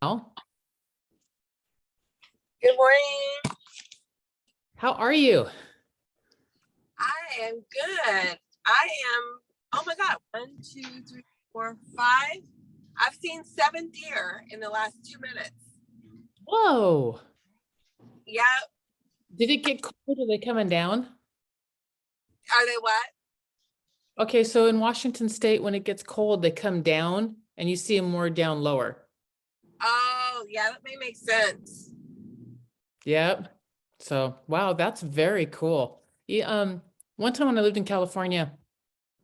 Al. Good morning. How are you? I am good. I am, oh my God, 1, 2, 3, 4, 5. I've seen 7 deer in the last 2 minutes. Whoa. Yeah. Did it get cold? Are they coming down? Are they what? Okay, so in Washington State, when it gets cold, they come down and you see them more down lower. Oh, yeah, that may make sense. Yep. So, wow, that's very cool. Yeah, one time when I lived in California,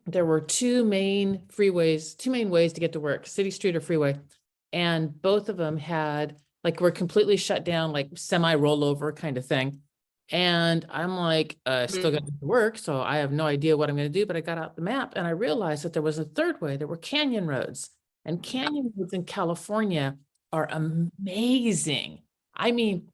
there were two main ways to get to work, city street or freeway. And both of them had were completely shut down, like semi rollover kind of thing. And I'm like, still got to work, so I have no idea what I'm going to do. But I got out the map and I realized that there was a third way. There were canyon roads, and canyon roads in California are amazing. I mean,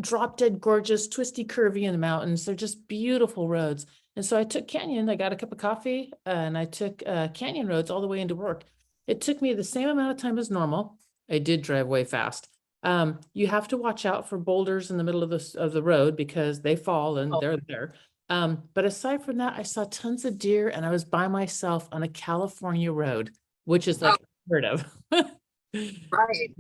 drop dead gorgeous, twisty, curvy in the mountains. They're just beautiful roads. And so I took Canyon, I got a cup of coffee, and I took Canyon roads all the way into work. It took me the same amount of time as normal. I did drive way fast. You have to watch out for boulders in the middle of the road because they fall and they're there. But aside from that, I saw tons of deer and I was by myself on a California road, which is like unheard of. Right.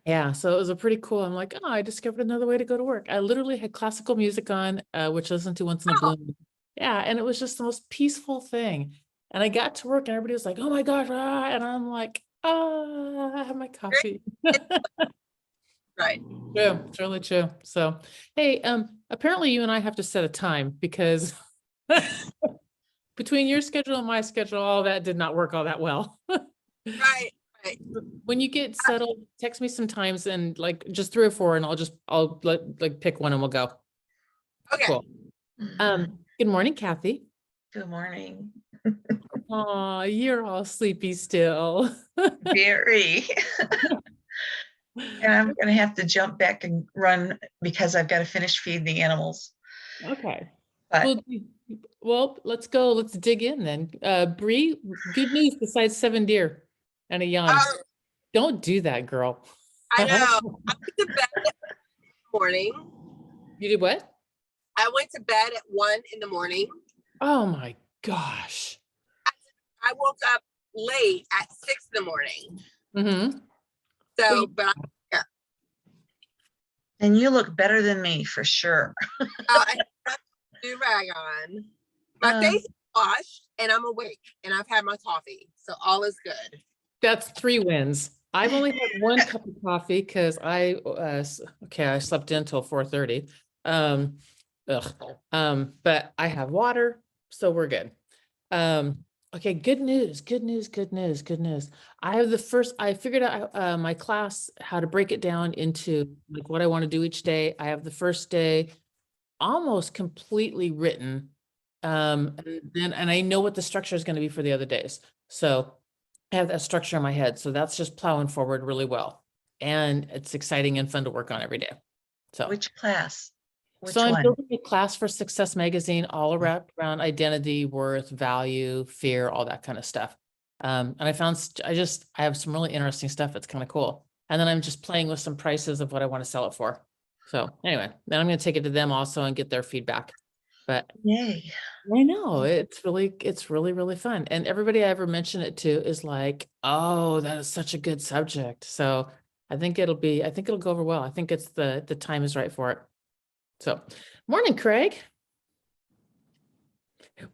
Yeah, so it was a pretty cool. I'm like, oh, I discovered another way to go to work. I literally had classical music on, which I listen to once in a blue moon. Yeah, and it was just the most peaceful thing. And I got to work and everybody was like, oh my gosh, and I'm like, I have my coffee. Right. True, it's really true. So, hey, apparently you and I have to set a time because between your schedule and my schedule, all that did not work all that well. Right. Right. When you get settled, text me sometimes and just 3 or 4 and I'll pick one and we'll go. Okay. Cool. Good morning, Kathy. Good morning. Oh, you're all sleepy still. Very. And I'm going to have to jump back and run because I've got to finish feeding the animals. Okay. But Well, let's go. Let's dig in then. Bree, good news besides 7 deer and a yawn. Don't do that, girl. I know. I went to bed in the morning. You did what? I went to bed at 1 in the morning. Oh my gosh. I woke up late at 6 in the morning. Mm-hmm. So, but I'm here. and you look better than me for sure. I have do rag on. My face is washed and I'm awake and I've had my coffee. So all is good. That's 3 wins. I've only had 1 cup of coffee because I slept in till 4:30. But I have water, so we're good. Okay, good news. I figured out my class, how to break it down into what I want to do each day. I have the first day almost completely written. And I know what the structure is going to be for the other days. So I have that structure in my head. So that's just plowing forward really well. And it's exciting and fun to work on every day. So Which class? so I'm building a class for Success Magazine, all around identity, worth, value, fear, all that kind of stuff. And I have some really interesting stuff. It's kind of cool. And then I'm just playing with some prices of what I want to sell it for. So anyway, then I'm going to take it to them also and get their feedback. But Yay. I know it's really, really fun. And everybody I ever mention it to is like, oh, that is such a good subject. So I think it'll go over well. I think it's the time is right for it. So, morning, Craig.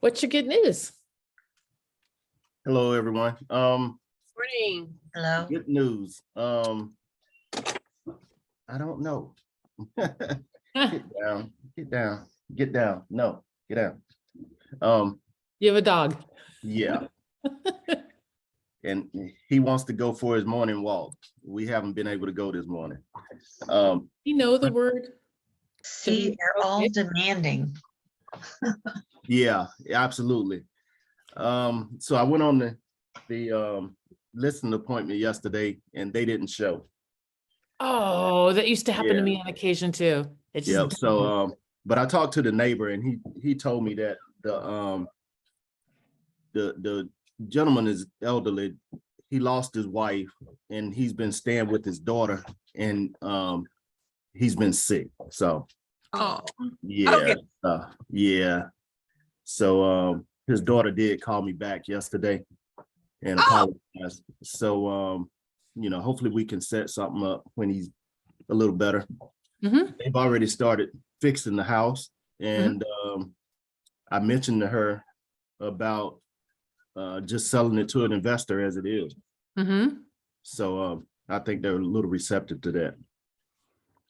What's your good news? Hello, everyone. Morning. Hello. Good news. I don't know. Get down. No, get down. You have a dog. Yeah. And he wants to go for his morning walk. We haven't been able to go this morning. You know the word. See, they're all demanding. Yeah, absolutely. So I went on the listening appointment yesterday and they didn't show. Oh, that used to happen to me on occasion too. It just Yep. So but I talked to the neighbor and he told me that the gentleman is elderly. he lost his wife and he's been staying with his daughter and he's been sick. So Oh, yeah, Okay. yeah. So his daughter did call me back yesterday and Oh. apologize. So hopefully we can set something up when he's a little better. mhm. They've already started fixing the house, and I mentioned to her about just selling it to an investor as it is. Mhm. So I think they're a little receptive to that.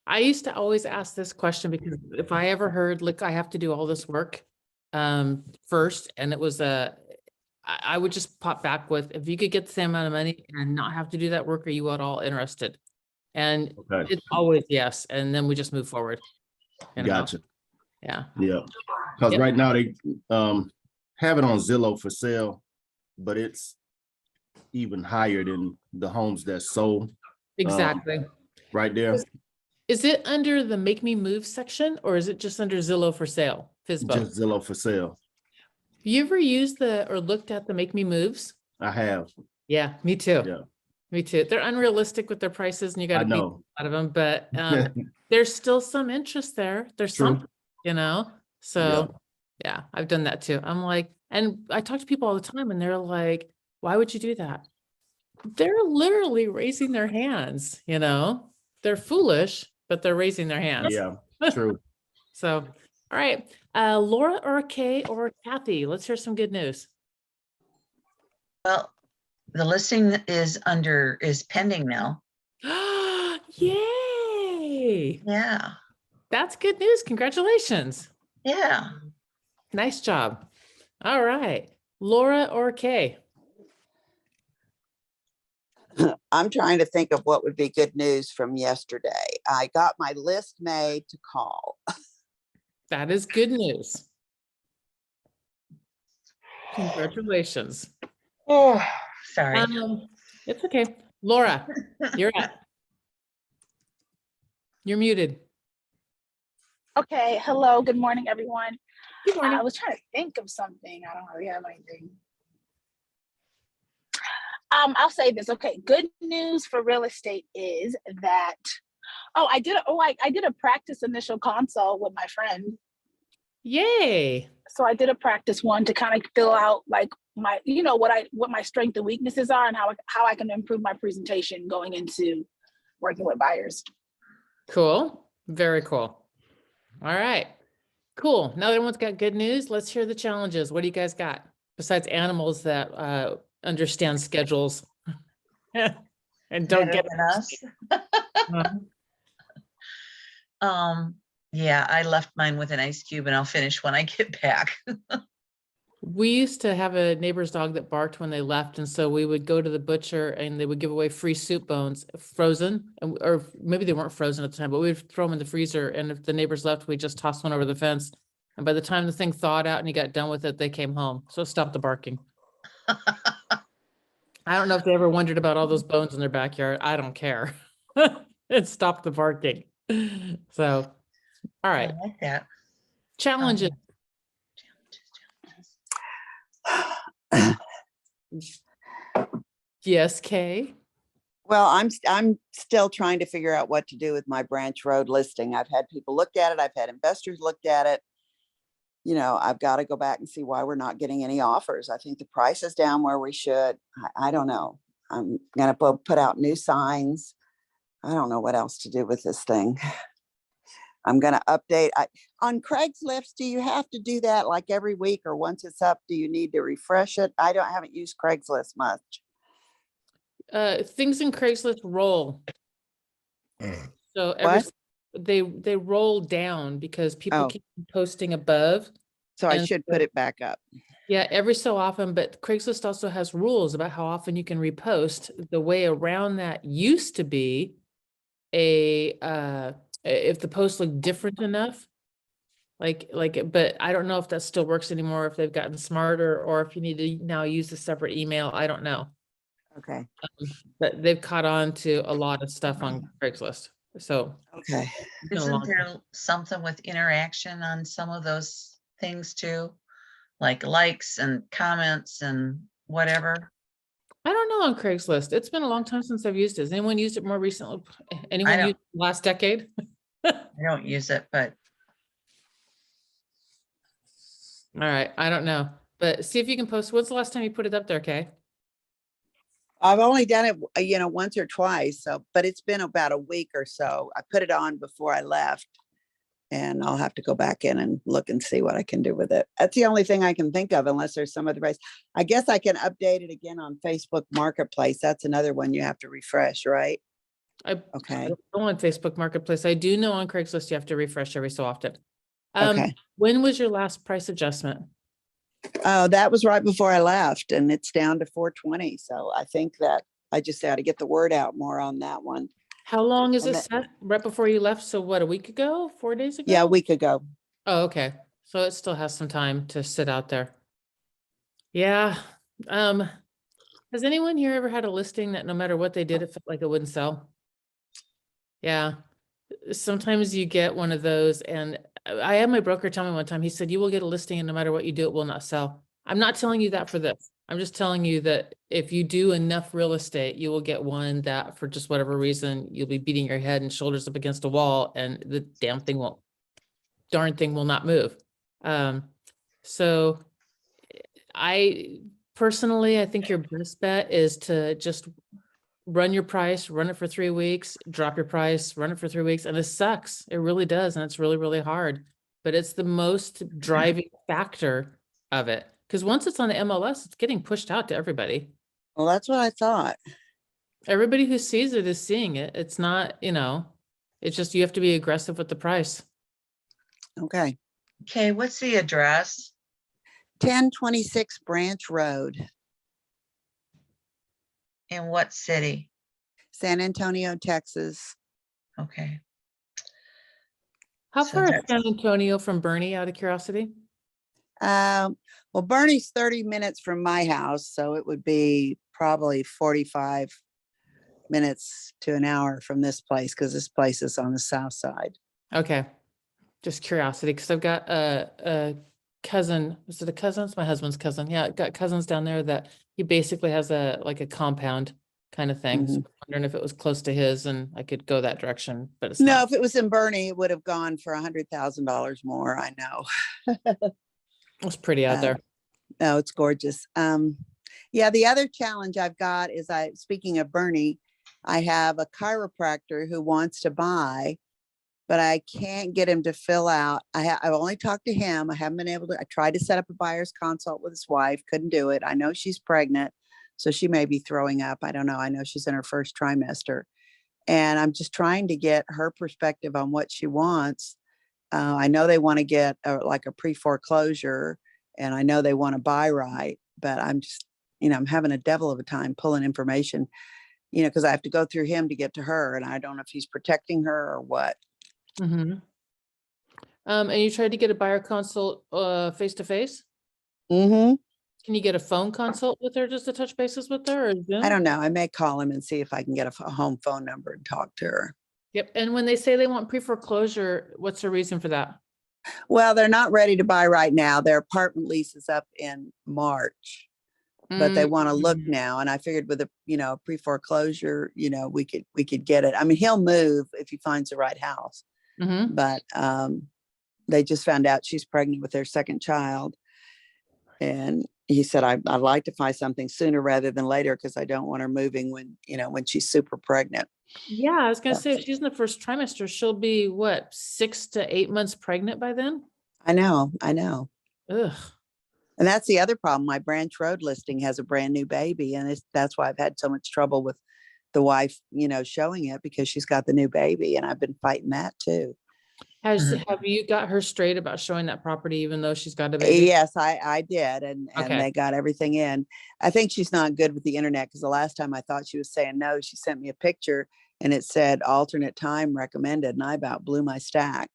I used to always ask this question because if I ever heard, look, I have to do all this work first, and it was I would just pop back with, if you could get the same amount of money and not have to do that work, are you at all interested? And Okay, it's always yes, and then we just move forward. you know? gotcha. Yeah. Yeah, because Yep. right now they have it on Zillow for sale, but it's even higher than the homes that sold Exactly. right there. Is it under the Make Me Move section or is it just under Zillow for sale? FISBO. Just Zillow for sale. Have you ever used or looked at the Make Me Moves? I have. Yeah, me too. Yeah, Me too. They're unrealistic with their prices and you got I to beat know. out of them, but there's still some interest there. There's True. something. So yeah, I've done that too. I'm like, and I talk to people all the time and they're like, why would you do that? They're literally raising their hands, they're foolish, but they're raising their hands. Yeah, true. So, all right, Laura or Kay or Kathy, let's hear some good news. Well, the listing is pending now. Yay! Yeah, That's good news. Congratulations. yeah. Nice job. All right, Laura or Kay. I'm trying to think of what would be good news from yesterday. I got my list made to call. That is good news. Congratulations. Oh, sorry. It's okay. Laura, you're up. You're muted. Okay, hello, good morning, everyone. Good morning. I was trying to think of something. I don't really have anything. I'll say this. Okay, good news for real estate is that I did a practice initial consult with my friend. Yay. So I did a practice one to kind of fill out like my, what my strengths and weaknesses are and how I can improve my presentation going into working with buyers. Cool. Very cool. All right. Cool. Now that everyone's got good news, let's hear the challenges. What do you guys got besides animals that understand schedules and don't Better get than us. Yeah, I left mine with an ice cube and I'll finish when I get back. We used to have a neighbor's dog that barked when they left, and so we would go to the butcher and they would give away free soup bones, frozen, or maybe they weren't frozen at the time, but we'd throw them in the freezer, and if the neighbors left, we just tossed one over the fence. And by the time the thing thawed out and he got done with it, they came home. So it stopped the barking. I don't know if they ever wondered about all those bones in their backyard. I don't care. It stopped the barking. So, all right. I like that. Challenges. Yes, Kay. Well, I'm still trying to figure out what to do with my Branch Road listing. I've had people look at it. I've had investors look at it. I've got to go back and see why we're not getting any offers. I think the price is down where we should. I don't know. I'm going to put out new signs. I don't know what else to do with this thing. I'm going to update. On Craigslist, do you have to do that like every week or once it's up? Do you need to refresh it? I haven't used Craigslist much. Things in Craigslist roll. So they roll down because people Oh. keep posting above. So I And should so- put it back up. Yeah, every so often, but Craigslist also has rules about how often you can repost. The way around that used to be if the post looked different enough, but I don't know if that still works anymore, if they've gotten smarter or if you need to now use a separate email. I don't know. Okay. But they've caught on to a lot of stuff on Craigslist. So Okay. it's been a Isn't long time. there something with interaction on some of those things too? Like likes and comments and whatever? I don't know know on Craigslist. It's been a long time since I've used it. Has anyone used it more recently? Anyone don't. used it last decade? I don't use it, but All right, I don't know, but see if you can post. When's the last time you put it up there, Kay? I've only done it, once or twice, so, but it's been about a week or so. I put it on before I left. And I'll have to go back in and look and see what I can do with it. That's the only thing I can think of unless there's some other place. I guess I can update it again on Facebook Marketplace. That's another one you have to refresh, right? I Okay, don't know on Facebook Marketplace. I do know on Craigslist you have to refresh every so often. okay. When was your last price adjustment? Oh, that was right before I left and it's down to 420. So I think that I just got to get the word out more on that one. How long is And it set? Right before you left? So what, a week ago, 4 days ago? Yeah, a week ago. Oh, okay. So it still has some time to sit out there. Yeah. Has anyone here ever had a listing that no matter what they did, it felt like it wouldn't sell? Yeah. Sometimes you get one of those, and I had my broker tell me one time, he said, you will get a listing and no matter what you do, it will not sell. I'm not telling you that for this. I'm just telling you that if you do enough real estate, you will get one that for just whatever reason, you'll be beating your head and shoulders up against a wall and the darn thing will not move. So I personally, I think your best bet is to just run your price, run it for 3 weeks, drop your price, run it for 3 weeks. And it sucks. It really does. And it's really, really hard, but it's the most driving factor of it. Because once it's on the MLS, it's getting pushed out to everybody. Well, that's what I thought. Everybody who sees it is seeing it. It's not, it's just, you have to be aggressive with the price. Okay. okay, what's the address? 1026 Branch Road, In what city? San Antonio, Texas. Okay, How So far is that's- San Antonio from Bernie, out of curiosity? Well, Bernie's 30 minutes from my house, so it would be probably 45 minutes to an hour from this place because this place is on the south side. Okay. Just curiosity, because I've got a cousin. Is it a cousin? It's my husband's cousin. Yeah, I've got cousins down there that he basically has like a compound kind of thing. So I'm wondering if it was close to his and I could go that direction, but it's No, not. if it was in Bernie, it would have gone for $100,000 more. I know. It's pretty out there. No, it's gorgeous. Yeah, the other challenge I've got is speaking of Bernie, I have a chiropractor who wants to buy, but I can't get him to fill out. I've only talked to him. I haven't been able to. I tried to set up a buyer's consult with his wife, couldn't do it. I know she's pregnant, so she may be throwing up. I don't know. I know she's in her first trimester. And I'm just trying to get her perspective on what she wants. I know they want to get like a pre-foreclosure, and I know they want to buy right, but I'm just, I'm having a devil of a time pulling information, because I have to go through him to get to her, and I don't know if he's protecting her or what. Mm-hmm. And you tried to get a buyer consult face to face? Mm-hmm. Can you get a phone consult with her just to touch bases with her, or Zoom? I don't know. I may call him and see if I can get a home phone number and talk to her. Yep. And when they say they want pre-foreclosure, what's the reason for that? Well, they're not ready to buy right now. Their apartment lease is up in March, but they want to look Mm. now. And I figured with a pre-foreclosure, we could get it. I mean, he'll move if he finds the right house, Mhm. but they just found out she's pregnant with their second child. And he said, I'd like to find something sooner rather than later because I don't want her moving when she's super pregnant. Yeah, I was gonna say, if she's in the first trimester, she'll be what, 6 to 8 months pregnant by then? I know. Ugh. And that's the other problem. My Branch Road listing has a brand new baby, and that's why I've had so much trouble with the wife, showing it because she's got the new baby, and I've been fighting that too. Have you got her straight about showing that property even though she's got a baby? Yes, I did, and Okay. they got everything in. I think she's not good with the internet because the last time I thought she was saying no, she sent me a picture and it said alternate time recommended, and I about blew my stack.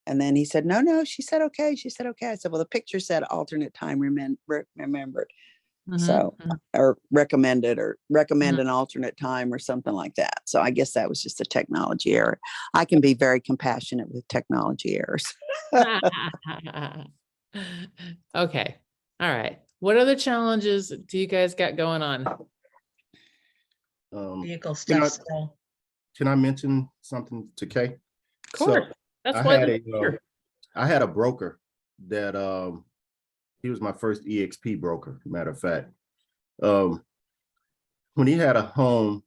And then he said, no, she said, okay. She said, okay. I said, well, the picture said alternate time remembered. Mhm, So, mhm. or recommended or recommend an alternate time or something like that. So I guess that was just a technology error. I can be very compassionate with technology errors. Okay. All right. What other challenges do you guys got going on? Vehicle Can I, stuff. So can I mention something to Kay? Of course. That's I why had we're here. I had a broker that he was my first EXP broker, matter of fact. When he had a home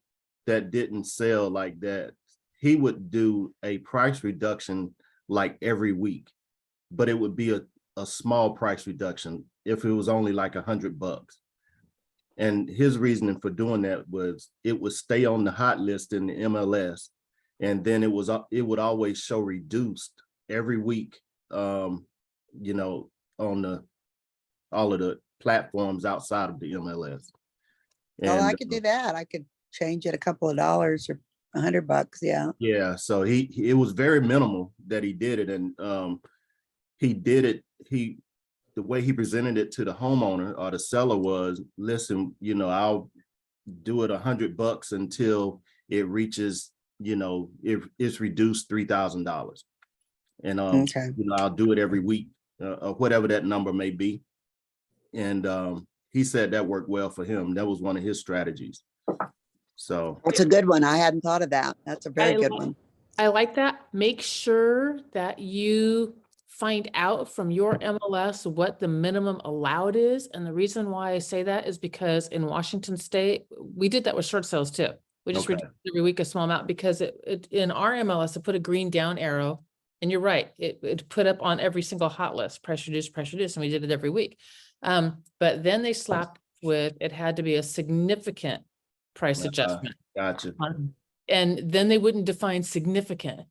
that didn't sell like that, he would do a price reduction like every week, but it would be a small price reduction if it was only like $100. And his reasoning for doing that was it would stay on the hot list in the MLS, and then it would always show reduced every week. You know, on all of the platforms outside of the MLS. Well, I And could do that. I could change it a couple of dollars or $100. Yeah. yeah, so it was very minimal that he did it, and he did it. The way he presented it to the homeowner or the seller was, listen, you know, I'll do it $100 until it reaches, you know, it's reduced $3,000, and Okay. you know, I'll do it every week, or whatever that number may be. And he said that worked well for him. That was one of his strategies. So That's a good one. I hadn't thought of that. That's a very I good like- one. I like that. Make sure that you find out from your MLS what the minimum allowed is. And the reason why I say that is because in Washington State, we did that with short sales too. We just Okay. reduced every week a small amount because it in our MLS, it put a green down arrow. And you're right, it put up on every single hot list, price reduced, and we did it every week. But then they slapped with, it had to be a significant price adjustment. gotcha. And then they wouldn't define significant.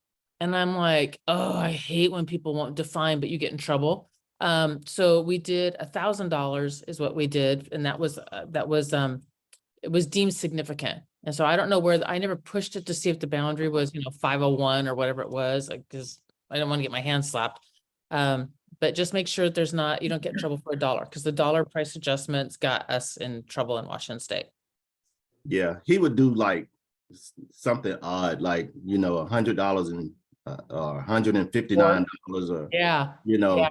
And I'm like, oh, I hate when people won't define, but you get in trouble. So we did $1,000 is what we did. And that was it was deemed significant. And so I don't know where, I never pushed it to see if the boundary was, you know, 501 or whatever it was, like, cause I don't want to get my hand slapped. But just make sure that there's not, you don't get in trouble for $1, because the dollar price adjustments got us in trouble in Washington State. Yeah, he would do like something odd, like, you know, $100 and or $159, or Yeah. you know.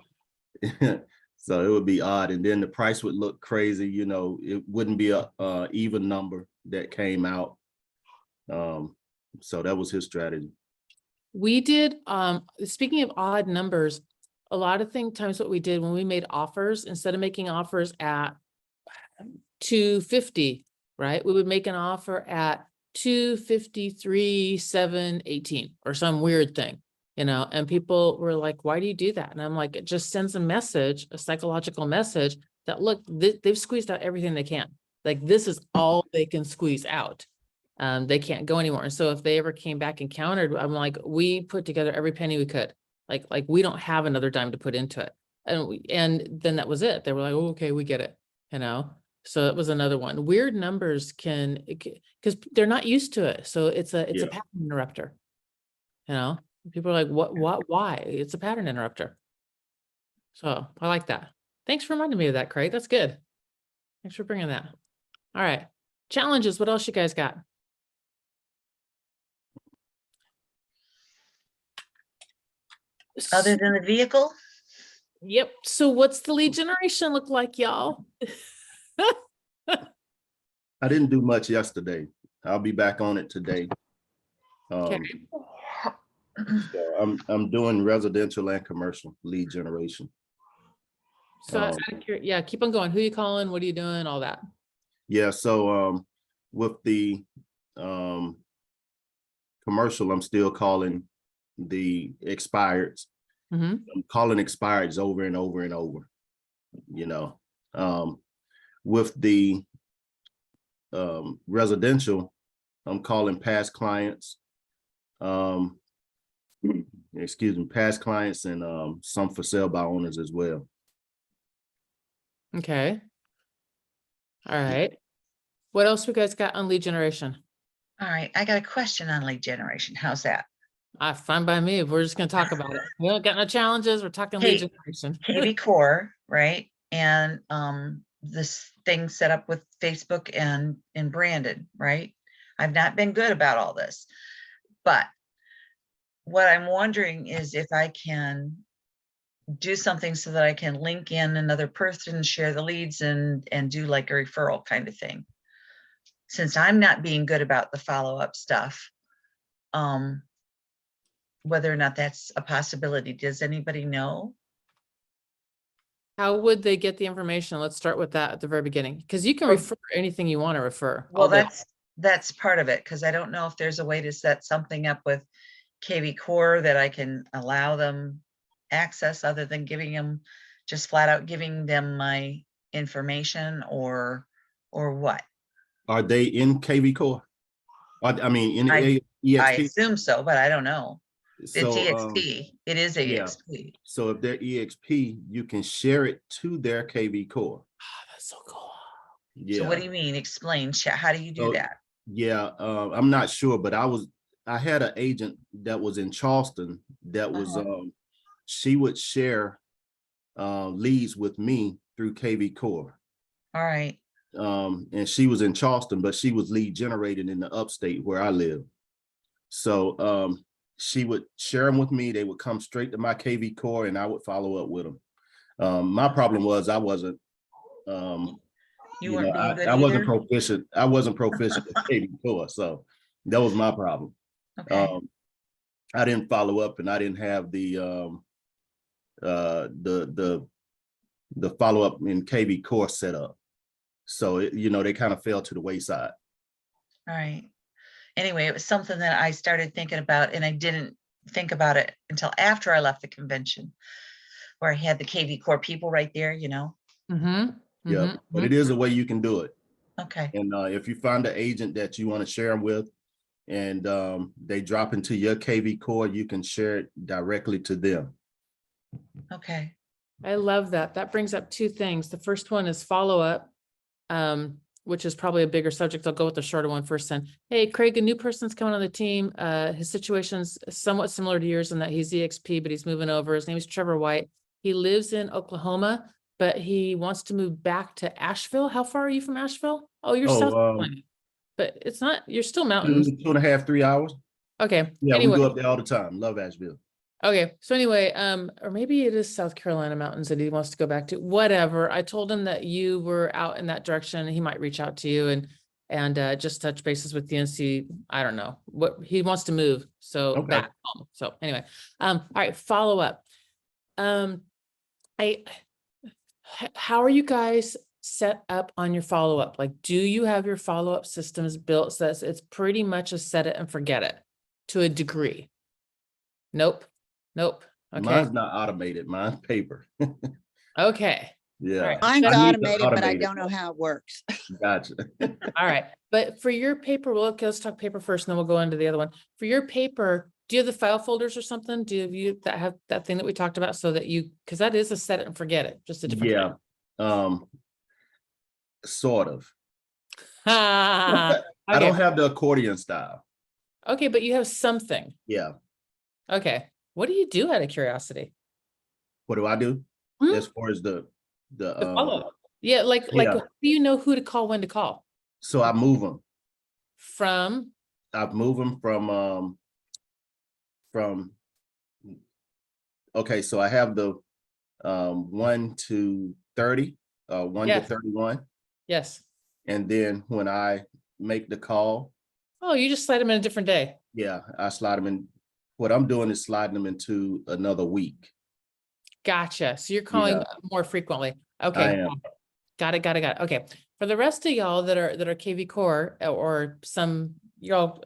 So it would be odd, and then the price would look crazy. You know, it wouldn't be a even number that came out. So that was his strategy. We did, speaking of odd numbers, a lot of times what we did when we made offers, instead of making offers at 250, right? We would make an offer at 253, 718 or some weird thing, you know, and people were like, why do you do that? And I'm like, it just sends a message, a psychological message that, look, they've squeezed out everything they can. Like, this is all they can squeeze out. They can't go anymore. And so if they ever came back and countered, I'm like, we put together every penny we could. Like we don't have another dime to put into it. And then that was it. They were like, oh, okay, we get it, you know? So that was another one. Weird numbers because they're not used to it. So it's a Yeah. pattern interrupter, you know? People are like, what, why? It's a pattern interrupter. So I like that. Thanks for reminding me of that, Craig. That's good. Thanks for bringing that. All right. Challenges. What else you guys got? other than the vehicle, Yep. So what's the lead generation look like, y'all? I didn't do much yesterday. I'll be back on it today. Okay. So I'm doing residential and commercial lead generation. So Um, yeah, keep on going. Who you calling? What are you doing? All that. Yeah, so with the commercial, I'm still calling the expireds. Mhm. I'm calling expireds over and over and over, you know. With the residential, I'm calling past clients, excuse me, past clients, and some for sale by owners as well. Okay. All right. What else we guys got on lead generation? all right, I got a question on lead generation. How's that? Fine by me. We're just gonna talk about it. We don't got no challenges. We're talking lead Hey, generation. KB Core, right? And this thing set up with Facebook and branded, right? I've not been good about all this, but what I'm wondering is if I can do something so that I can link in another person, share the leads, and do like a referral kind of thing. since I'm not being good about the follow-up stuff, whether or not that's a possibility, does anybody know? How would they get the information? Let's start with that at the very beginning, because you can Well- refer anything you want to refer. Well, all day. that's part of it, because I don't know if there's a way to set something up with KV Core that I can allow them access other than giving them, just flat out giving them my information or what? Are they in KV Core? I mean, in I EXP? assume so, but I don't know. It's So, EXP. It is yeah. EXP. so if they're EXP, you can share it to their KV Core. Ah, that's so cool. So what do Yeah, you mean? Explain, how do you do So- that? yeah, I'm not sure, but I had an agent that was in Charleston that was, Uh-huh. she would share leads with me through KV Core. All right, And she was in Charleston, but she was lead generated in the upstate where I live. So she would share them with me. They would come straight to my KV Core and I would follow up with them. My problem was I wasn't, you weren't being good I wasn't either? proficient. I wasn't proficient with KV Core, so that was my problem. Okay, I didn't follow up and I didn't have the follow up in KV Core set up. So they kind of fell to the wayside. all right. Anyway, it was something that I started thinking about, and I didn't think about it until after I left the convention, where I had the KV Core people right there, Mm-hmm. Yeah, but it is a way you can do it. Okay, And if you find an agent that you want to share them with and they drop into your KV Core, you can share it directly to them. okay. I love that. That brings up two things. The first one is follow-up, which is probably a bigger subject. I'll go with the shorter one first then. Hey, Craig, a new person's coming on the team. His situation's somewhat similar to yours in that he's EXP, but he's moving over. His name is Trevor White. He lives in Oklahoma, but he wants to move back to Asheville. How far are you from Asheville? Oh, you're South Carolina. But it's not, you're still mountains. 2.5, 3 hours. Okay. Yeah, Anyway. we go up there all the time. Love Asheville. Okay, so anyway, or maybe it is South Carolina mountains that he wants to go back to, whatever. I told him that you were out in that direction. He might reach out to you and just touch bases with you and see, I don't know, what he wants to move. So Okay. back home. So anyway, all right, follow up. How are you guys set up on your follow-up? Like, do you have your follow-up systems built so that it's pretty much a set it and forget it to a degree? Nope. Okay. Mine's not automated. Mine's paper. Okay. Yeah. right. Mine's I need to automated, but I automate it. don't know how it works. Gotcha. All right. But for your paper, let's talk paper first, and then we'll go into the other one. For your paper, do you have the file folders or something? Do you have that thing that we talked about so that because that is a set it and forget it, just a different. Yeah. Sort of. Ah, I don't okay. have the accordion style. Okay, but you have something. Yeah. Okay. What do you do out of curiosity? What do I do? Hmm? As far as the The follow-up. Yeah, like yeah. do you know who to call, when to call? so I move them. From I've moved them from okay, so I have the 1 to 30, 1 to Yes. 31. yes. And then when I make the call, Oh, you just slide them in a different day. yeah, I slide them in. What I'm doing is sliding them into another week. Gotcha. So you're calling Yeah. more frequently. I Okay. am. Got it. Okay. For the rest of y'all that are KV Core or some y'all,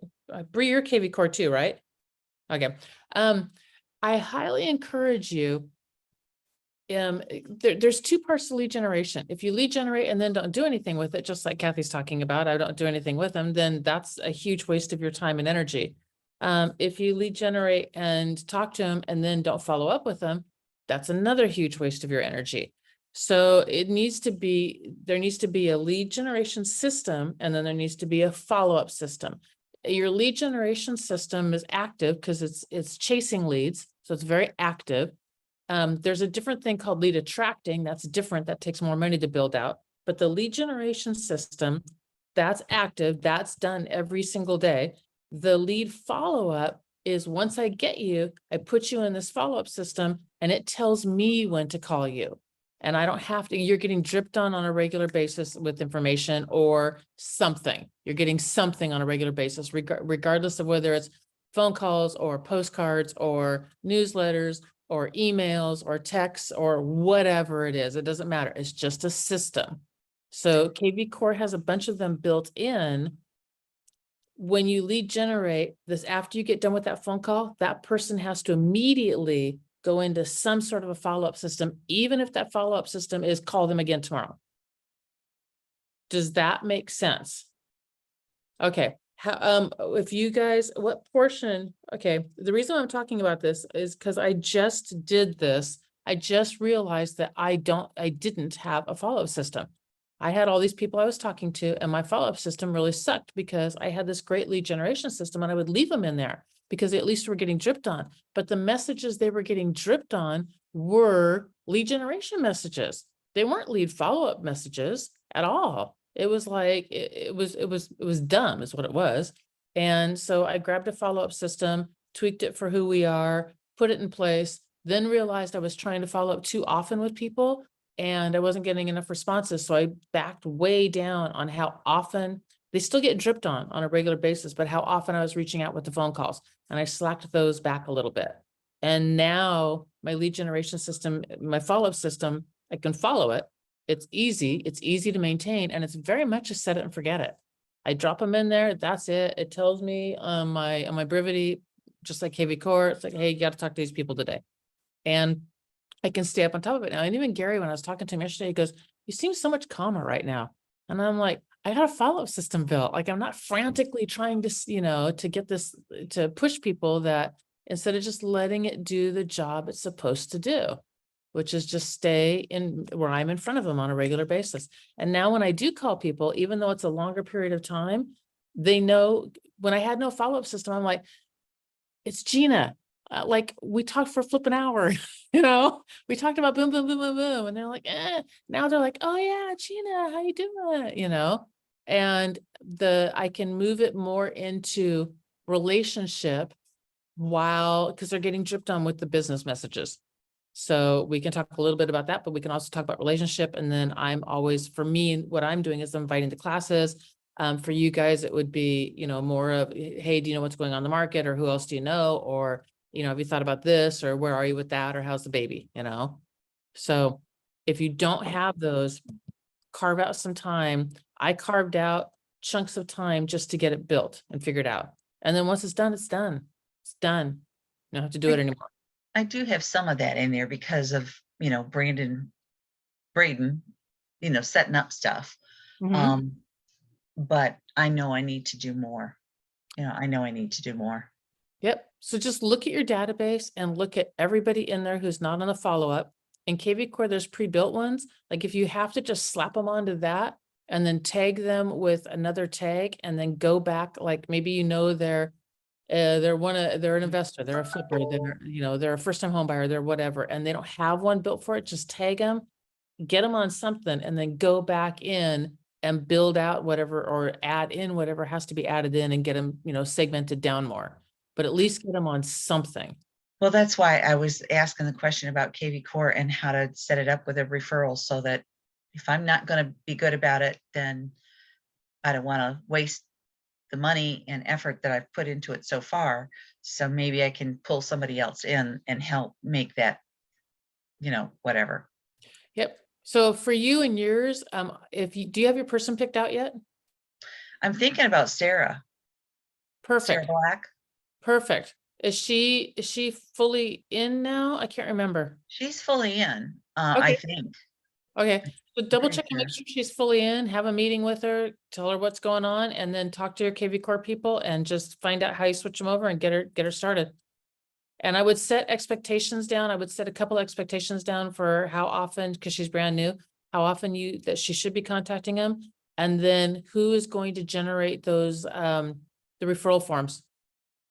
Bree, you're KV Core too, right? Okay. I highly encourage you. There's two parts to lead generation. If you lead generate and then don't do anything with it, just like Kathy's talking about, I don't do anything with them, then that's a huge waste of your time and energy. If you lead generate and talk to them and then don't follow up with them, that's another huge waste of your energy. So there needs to be a lead generation system, and then there needs to be a follow-up system. Your lead generation system is active because it's chasing leads, so it's very active. There's a different thing called lead attracting. That's different. That takes more money to build out. But the lead generation system, that's active. That's done every single day. The lead follow-up is once I get you, I put you in this follow-up system and it tells me when to call you. And I don't have to, you're getting dripped on a regular basis with information or something. You're getting something on a regular basis, regardless of whether it's phone calls or postcards or newsletters or emails or texts or whatever it is. It doesn't matter. It's just a system. So KV Core has a bunch of them built in. When you lead generate this, after you get done with that phone call, that person has to immediately go into some sort of a follow-up system, even if that follow-up system is call them again tomorrow. Does that make sense? Okay, if you guys, what portion, okay, the reason I'm talking about this is because I just did this. I just realized that I didn't have a follow-up system. I had all these people I was talking to, and my follow-up system really sucked because I had this great lead generation system and I would leave them in there because they at least were getting dripped on. But the messages they were getting dripped on were lead generation messages. They weren't lead follow-up messages at all. It was like, it was dumb is what it was. And so I grabbed a follow-up system, tweaked it for who we are, put it in place, then realized I was trying to follow up too often with people and I wasn't getting enough responses. So I backed way down on how often they still get dripped on a regular basis, but how often I was reaching out with the phone calls, and I slacked those back a little bit. And now my lead generation system, my follow-up system, I can follow it. It's easy to maintain, and it's very much a set it and forget it. I drop them in there. That's it. It tells me on my Brivity, just like KV Core, it's like, hey, you got to talk to these people today. And I can stay up on top of it now. And even Gary, when I was talking to him yesterday, he goes, you seem so much calmer right now. And I'm like, I got a follow-up system built. Like, I'm not frantically trying to, to get this, to push people, that instead of just letting it do the job it's supposed to do, which is just stay in where I'm in front of them on a regular basis. And now when I do call people, even though it's a longer period of time, they know. When I had no follow-up system, I'm like, it's Gina. Like, we talked for a flipping hour, we talked about boom, boom, boom, boom, boom. And they're like, now they're like, oh yeah, Gina, how you doing? And I can move it more into relationship because they're getting dripped on with the business messages. So we can talk a little bit about that, but we can also talk about relationship. And then for me, what I'm doing is I'm inviting to classes. For you guys, it would be, more of, hey, do you know what's going on in the market, or who else do you know? Or, have you thought about this, or where are you with that? Or how's the baby, So if you don't have those, carve out some time. I carved out chunks of time just to get it built and figured out. And then once it's done, it's done. It's done. You don't have to do it anymore. I do have some of that in there because of, Braden, setting up stuff. Mhm. But I know I need to do more. I know I need to do more. Yep. So just look at your database and look at everybody in there who's not on the follow-up. In KV Core, there's pre-built ones. Like, if you have to just slap them onto that and then tag them with another tag and then go back, like maybe they're an investor, they're a flipper, they're a first-time home buyer, they're whatever, and they don't have one built for it, just tag them, get them on something, and then go back in and build out whatever, or add in whatever has to be added in, and get them, segmented down more, but at least get them on something. Well, that's why I was asking the question about KV Core and how to set it up with a referral, so that if I'm not going to be good about it, then I don't want to waste the money and effort that I've put into it so far. So maybe I can pull somebody else in and help make that, whatever. Yep. So for you and yours, do you have your person picked out yet? I'm thinking about Sarah. Perfect. Sarah Black. Perfect. Is she fully in now? I can't remember. She's fully in, I think. Okay. So double Pretty check and make sure. sure she's fully in, have a meeting with her, tell her what's going on, and then talk to your KV Core people and just find out how you switch them over and get her started. And I would set expectations down. I would set a couple expectations down for how often, because she's brand new, how often that she should be contacting them. And then who is going to generate those, the referral forms.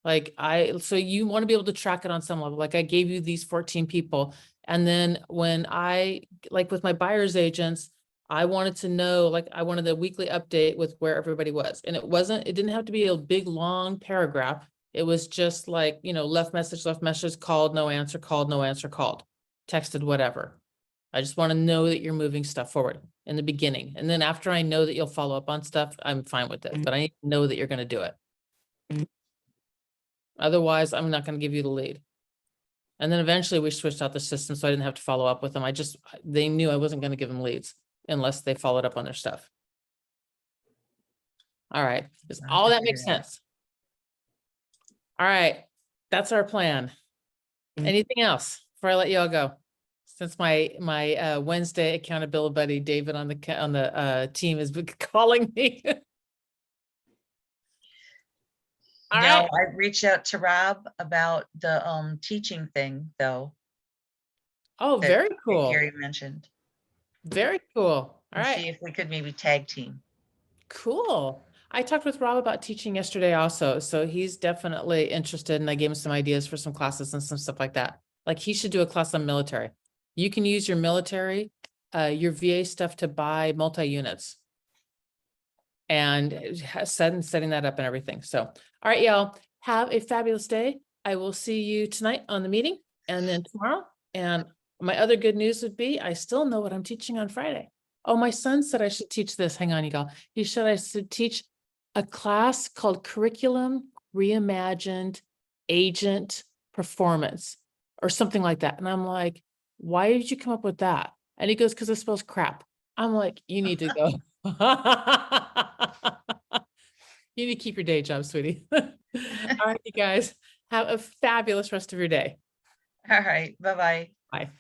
So you want to be able to track it on some level. Like, I gave you these 14 people. And then when with my buyer's agents, I wanted to know, I wanted a weekly update with where everybody was. And it didn't have to be a big, long paragraph. It was just left message, called, no answer, called, no answer, called, texted, whatever. I just want to know that you're moving stuff forward in the beginning. And then after I know that you'll follow up on stuff, I'm fine with it, but I need to know that you're going to do it. Otherwise, I'm not going to give you the lead. And then eventually we switched out the system, so I didn't have to follow up with them. They knew I wasn't going to give them leads unless they followed up on their stuff. All right, does I'll all have that to make figure it out. sense? All right, that's our plan. Anything else before I let you all go? Since my Wednesday accountability buddy, David on the team has been calling me. All No, right, I reached out to Rob about the teaching thing though. oh, that- very that cool, Gary mentioned. very cool. All And right. see if we could maybe tag team. Cool. I talked with Rob about teaching yesterday also, so he's definitely interested, and I gave him some ideas for some classes and some stuff like that. Like he should do a class on military. You can use your military, your VA stuff to buy multi-units. And setting that up and everything. So, all right, y'all, have a fabulous day. I will see you tonight on the meeting and then tomorrow. And my other good news would be, I still know what I'm teaching on Friday. Oh, my son said I should teach this. Hang on, you all. He said I should teach a class called Curriculum Reimagined Agent Performance or something like that. And I'm like, why did you come up with that? And he goes, because it spells crap. I'm like, you need to go. You need to keep your day job, sweetie. All right, you guys, have a fabulous rest of your day. All right, bye-bye. Bye.